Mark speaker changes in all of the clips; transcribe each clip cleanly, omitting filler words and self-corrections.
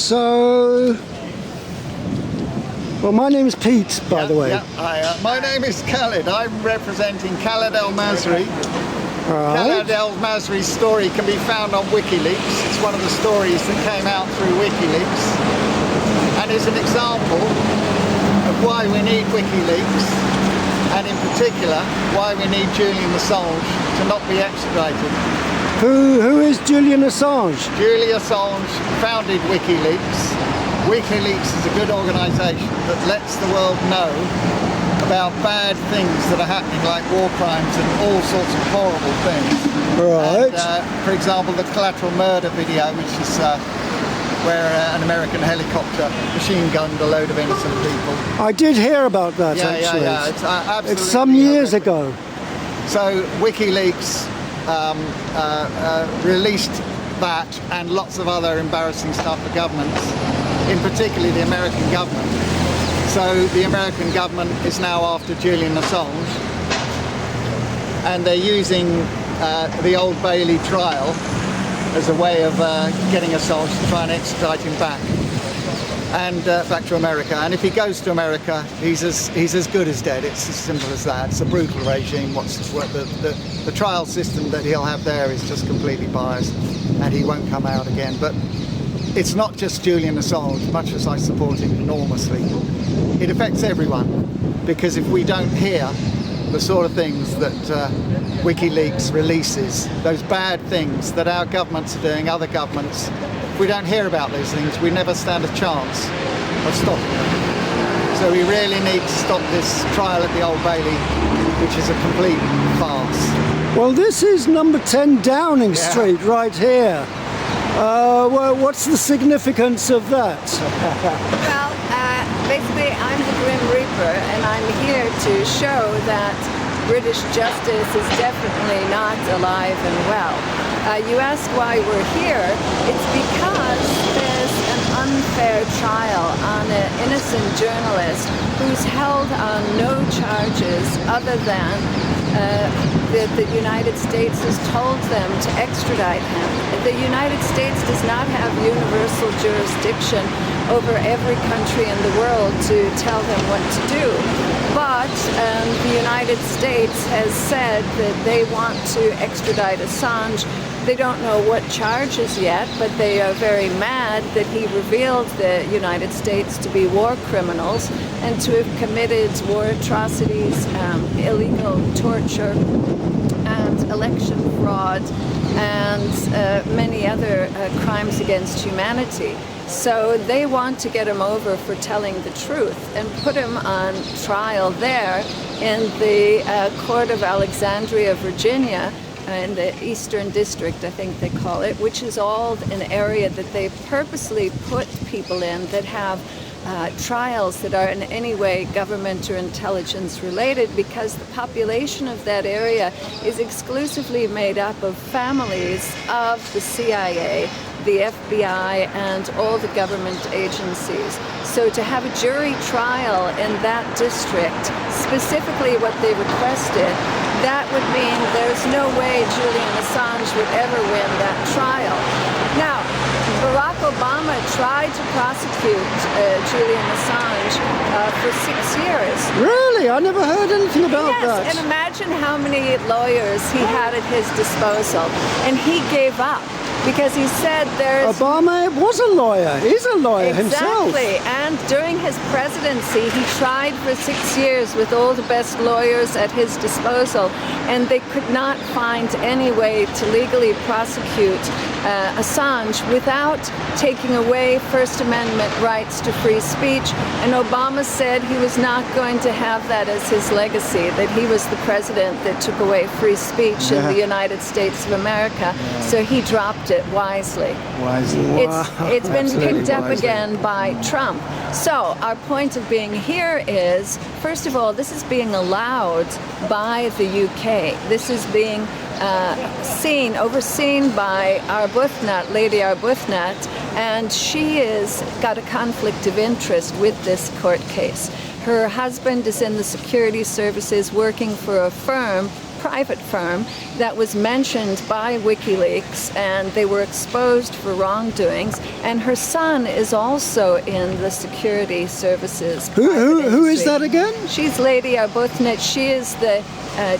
Speaker 1: So, well, my name is Pete, by the way.
Speaker 2: Yeah, hi, my name is Khaled. I'm representing Khaled El-Masri.
Speaker 1: Right.
Speaker 2: Khaled El-Masri's story can be found on WikiLeaks. It's one of the stories that came out through WikiLeaks and is an example of why we need WikiLeaks, and in particular why we need Julian Assange to not be extradited.
Speaker 1: Who is Julian Assange?
Speaker 2: Julian Assange founded WikiLeaks. WikiLeaks is a good organisation that lets the world know about bad things that are happening, like war crimes and all sorts of horrible things.
Speaker 1: Right.
Speaker 2: And, for example, the collateral murder video, which is where an American helicopter machine gunned a load of innocent people.
Speaker 1: I did hear about that, actually.
Speaker 2: Yeah. It's absolutely
Speaker 1: it's some years ago.
Speaker 2: So WikiLeaks released that and lots of other embarrassing stuff for governments, in particular the American government. So the American government is now after Julian Assange, and they're using the Old Bailey trial as a way of getting Assange to try and extradite him back to America. And if he goes to America, he's as good as dead. It's as simple as that. It's a brutal regime. The trial system that he'll have there is just completely biased, and he won't come out again. But it's not just Julian Assange, much as I support him enormously. It affects everyone, because if we don't hear the sort of things that WikiLeaks releases, those bad things that our governments are doing, other governments, if we don't hear about those things, we never stand a chance of stopping them. So we really need to stop this trial at the Old Bailey, which is a complete farce.
Speaker 1: Well, this is number 10 Downing Street right here. Well, what's the significance of that?
Speaker 3: Well, basically I'm the Grim Reaper, and I'm here to show that British justice is definitely not alive and well. You ask why we're here. It's because there's an unfair trial on an innocent journalist who's held on no charges other than that the United States has told them to extradite him. The United States does not have universal jurisdiction over every country in the world to tell them what to do. But the United States has said that they want to extradite Assange. They don't know what charges yet, but they are very mad that he revealed the United States to be war criminals and to have committed war atrocities, illegal torture, and election fraud, and many other crimes against humanity. So they want to get him over for telling the truth and put him on trial there in the Court of Alexandria, Virginia, in the Eastern District, I think they call it, which is all an area that they purposely put people in that have trials that are in any way government or intelligence related, because the population of that area is exclusively made up of families of the CIA, the FBI, and all the government agencies. So to have a jury trial in that district, specifically what they requested, that would mean there's no way Julian Assange would ever win that trial. Now, Barack Obama tried to prosecute Julian Assange for 6 years.
Speaker 1: Really? I never heard anything about that.
Speaker 3: Yes, and imagine how many lawyers he had at his disposal. And he gave up because he said there's...
Speaker 1: Obama was a lawyer. He's a lawyer himself.
Speaker 3: Exactly. And during his presidency, he tried for 6 years with all the best lawyers at his disposal, and they could not find any way to legally prosecute Assange without taking away First Amendment rights to free speech. And Obama said he was not going to have that as his legacy, that he was the president that took away free speech in the United States of America. So he dropped it wisely. It's been picked up again by Trump. So our point of being here is, first of all, this is being allowed by the UK. This is being overseen by Arbuthnot, Lady Arbuthnot, and she has got a conflict of interest with this court case. Her husband is in the security services working for a firm private firm that was mentioned by WikiLeaks, and they were exposed for wrongdoings. And her son is also in the security services.
Speaker 1: Who is
Speaker 3: industry.
Speaker 1: that again?
Speaker 3: She's Lady Arbuthnot. She is the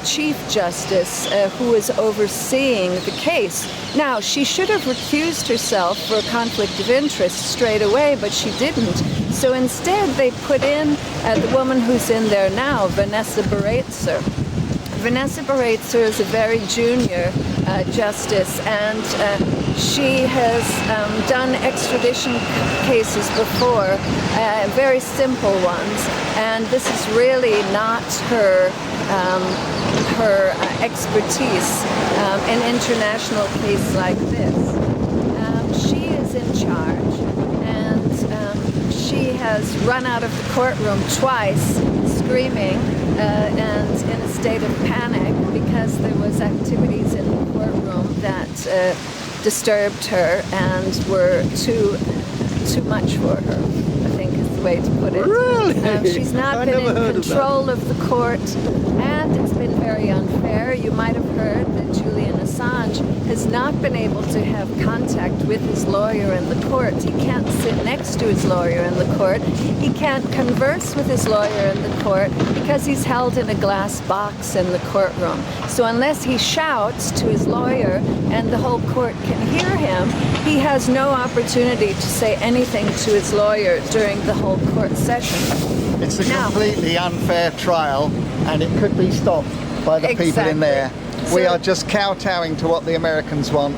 Speaker 3: Chief Justice who is overseeing the case. Now, she should have recused herself for a conflict of interest straight away, but she didn't. So instead, they put in the woman who's in there now, Vanessa Baraitser. Vanessa Baraitser is a very junior justice, and she has done extradition cases before, very simple ones, and this is really not her expertise. An international case like this. She is in charge, and she has run out of the courtroom twice, screaming and in a state of panic because there was activities in the courtroom that disturbed her and were too much for her, I think is the way to put it.
Speaker 1: Really?
Speaker 3: She's not been in control of the court, and it's been very unfair. You might have heard that Julian Assange has not been able to have contact with his lawyer in the court. He can't sit next to his lawyer in the court. He can't converse with his lawyer in the court because he's held in a glass box in the courtroom. So unless he shouts to his lawyer and the whole court can hear him, he has no opportunity to say anything to his lawyer during the whole court session.
Speaker 2: It's a completely unfair trial, and it could be stopped by the people in there. We are just kowtowing to what the Americans want,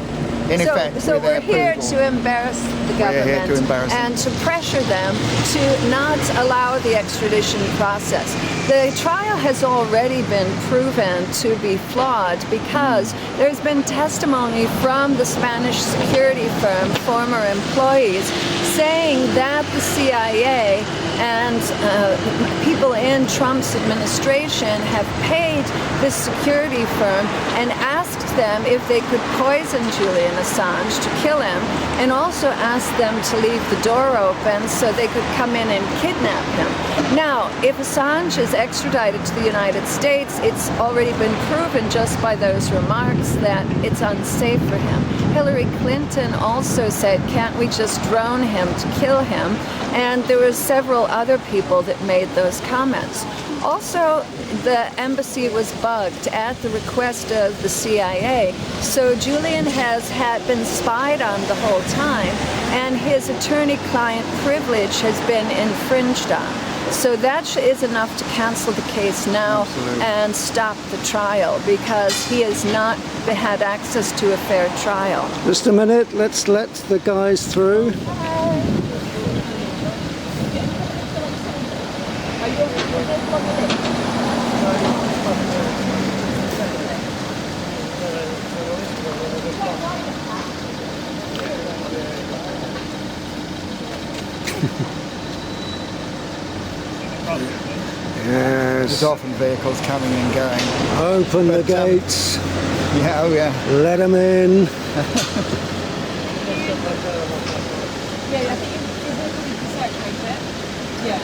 Speaker 2: in effect.
Speaker 3: So we're here to embarrass the government and to pressure them to not allow the extradition process. The trial has already been proven to be flawed because there's been testimony from the Spanish security firm, former employees, saying that the CIA and people in Trump's administration have paid this security firm and asked them if they could poison Julian Assange to kill him, and also asked them to leave the door open so they could come in and kidnap him. Now, if Assange is extradited to the United States, it's already been proven just by those remarks that it's unsafe for him. Hillary Clinton also said, can't we just drone him to kill him? And there were several other people that made those comments. Also, the embassy was bugged at the request of the CIA, so Julian has been spied on the whole time, and his attorney-client privilege has been infringed on. So that is enough to cancel the case now and stop the trial, because he has not had access to a fair trial.
Speaker 1: Just a minute, let's let the guys through. Yes.
Speaker 2: There's often vehicles coming and going.
Speaker 1: Open the gates.
Speaker 2: Yeah, oh yeah.
Speaker 1: Let them in.
Speaker 4: Yeah, I think it's like that. Yeah.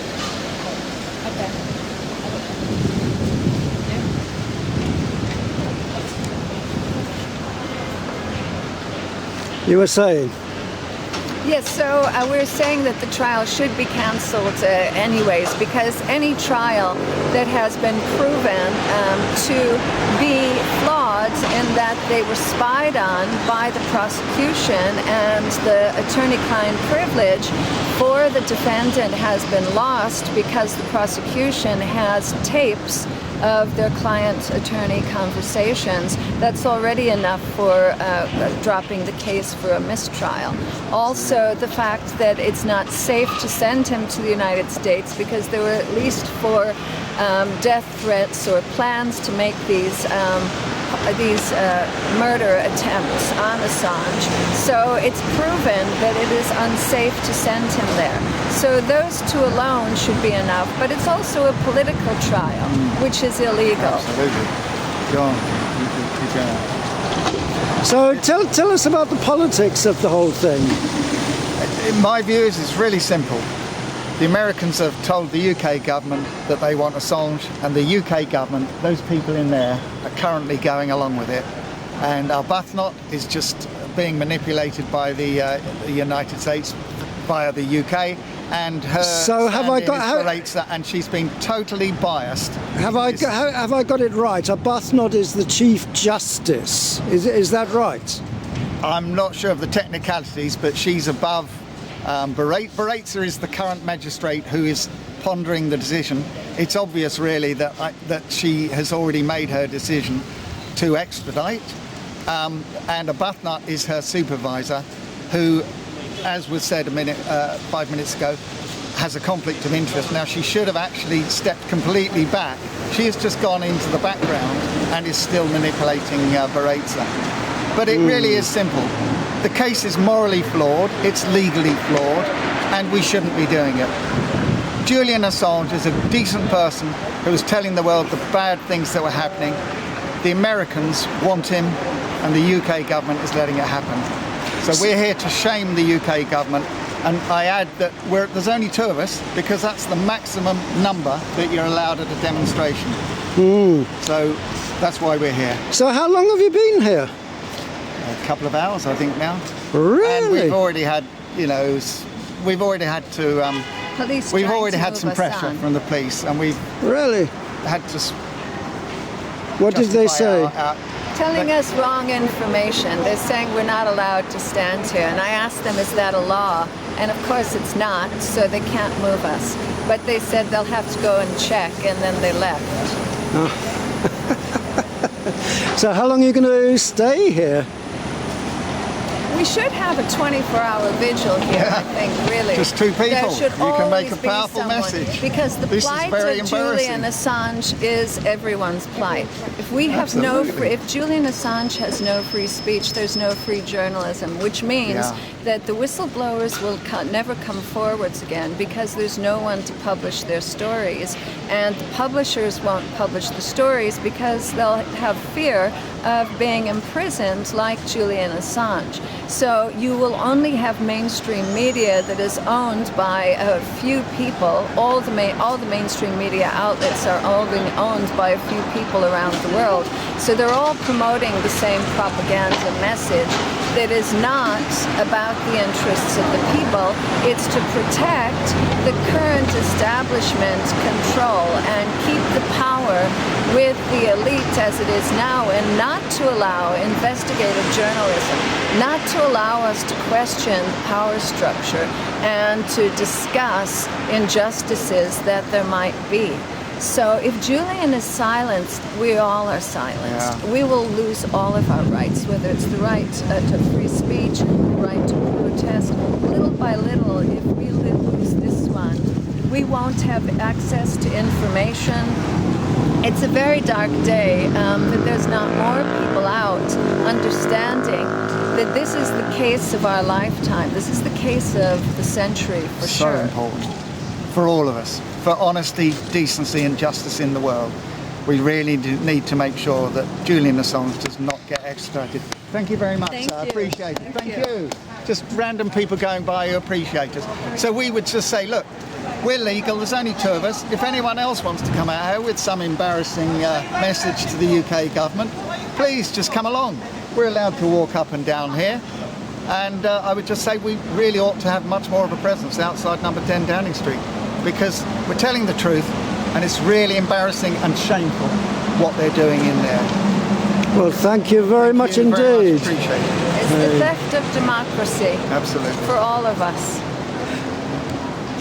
Speaker 4: Okay.
Speaker 1: You were saying?
Speaker 3: Yes, so we're saying that the trial should be cancelled anyways, because any trial that has been proven to be flawed in that they were spied on by the prosecution, and the attorney-client privilege for the defendant has been lost because the prosecution has tapes of their client-attorney conversations. That's already enough for dropping the case for a mistrial. Also, the fact that it's not safe to send him to the United States because there were at least 4 death threats or plans to make these murder attempts on Assange. So it's proven that it is unsafe to send him there. So those 2 alone should be enough, but it's also a political trial, which is illegal.
Speaker 2: Absolutely. Go on. Keep going.
Speaker 1: So tell us about the politics of the whole thing.
Speaker 2: In my view, it's really simple. The Americans have told the UK government that they want Assange, and the UK government, those people in there, are currently going along with it. And Arbuthnot is just being manipulated by the United States via the UK, and her
Speaker 1: So have I got-
Speaker 2: relates that, and she's been totally biased.
Speaker 1: Have I got it right? Arbuthnot is the Chief Justice. Is that right?
Speaker 2: I'm not sure of the technicalities, but she's above Baraitser is the current magistrate who is pondering the decision. It's obvious, really, that she has already made her decision to extradite, and Arbuthnot is her supervisor, who, as was said 5 minutes ago, has a conflict of interest. Now, she should have actually stepped completely back. She has just gone into the background and is still manipulating Baraitser. But it really is simple. The case is morally flawed, it's legally flawed, and we shouldn't be doing it. Julian Assange is a decent person who was telling the world the bad things that were happening. The Americans want him, and the UK government is letting it happen. So we're here to shame the UK government, and I add that there's only 2 of us, because that's the maximum number that you're allowed at a demonstration. So that's why we're here.
Speaker 1: So how long have you been here?
Speaker 2: A couple of hours, I think, now.
Speaker 1: Really?
Speaker 2: And we've already had, we've already had to,
Speaker 3: Police
Speaker 2: we've
Speaker 3: trying
Speaker 2: already
Speaker 3: to
Speaker 2: had
Speaker 3: move
Speaker 2: some
Speaker 3: us
Speaker 2: pressure
Speaker 3: on.
Speaker 2: from the police, and we've
Speaker 1: Really?
Speaker 2: had to
Speaker 1: What did they say?
Speaker 3: Telling us wrong information. They're saying we're not allowed to stand here. And I asked them, is that a law? And of course it's not, so they can't move us. But they said they'll have to go and check, and then they left.
Speaker 1: So how long are you going to stay here?
Speaker 3: We should have a 24-hour vigil here, I think, really.
Speaker 2: Just 2 people.
Speaker 3: There should
Speaker 2: You can make
Speaker 3: always
Speaker 2: a
Speaker 3: be
Speaker 2: powerful
Speaker 3: someone,
Speaker 2: message.
Speaker 3: Because the
Speaker 2: This is
Speaker 3: plight
Speaker 2: very
Speaker 3: of Julian
Speaker 2: embarrassing.
Speaker 3: Assange is everyone's plight. If we have no
Speaker 2: Absolutely.
Speaker 3: if Julian Assange has no free speech, there's no free journalism, which means
Speaker 2: Yeah.
Speaker 3: that the whistleblowers will never come forwards again, because there's no one to publish their stories, and the publishers won't publish the stories because they'll have fear of being imprisoned like Julian Assange. So you will only have mainstream media that is owned by a few people. All the mainstream media outlets are only owned by a few people around the world. So they're all promoting the same propaganda message that is not about the interests of the people. It's to protect the current establishment control and keep the power with the elite as it is now, and not to allow investigative journalism, not to allow us to question power structure and to discuss injustices that there might be. So if Julian is silenced, we all are silenced.
Speaker 2: Yeah.
Speaker 3: We will lose all of our rights, whether it's the right to free speech, the right to protest. Little by little, if we lose this one, we won't have access to information. It's a very dark day that there's not more people out understanding that this is the case of our lifetime. This is the case of the century, for
Speaker 2: So
Speaker 3: sure.
Speaker 2: important for all of us, for honesty, decency and justice in the world. We really need to make sure that Julian Assange does not get extradited. Thank you very much.
Speaker 3: Thank
Speaker 2: I
Speaker 3: you.
Speaker 2: appreciate it.
Speaker 3: Thank
Speaker 2: Thank
Speaker 3: you.
Speaker 2: you. Just random people going by who appreciate us. So we would just say, look, we're legal, there's only 2 of us. If anyone else wants to come out here with some embarrassing message to the UK government, please just come along. We're allowed to walk up and down here. And I would just say we really ought to have much more of a presence outside number 10 Downing Street, because we're telling the truth, and it's really embarrassing and shameful what they're doing in there.
Speaker 1: Well, thank you very much
Speaker 2: Thank you very
Speaker 1: indeed.
Speaker 2: much. Appreciate it.
Speaker 3: It's the theft of democracy
Speaker 2: Absolutely.
Speaker 3: for all of us.